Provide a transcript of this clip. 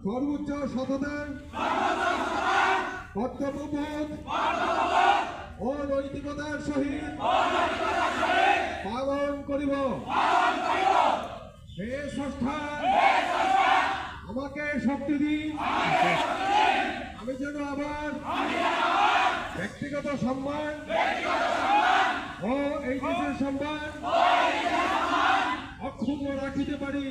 সর্বোচ্চ সততার কর্তব্যবোধ ও নৈতিকতার সহিত পালন করিব। হে স্রষ্টা, আমাকে শক্তি দিন, আমি যেন আবার ব্যক্তিগত সম্মান ও এই দেশের সম্মান অক্ষুণ্ণ রাখিতে পারি।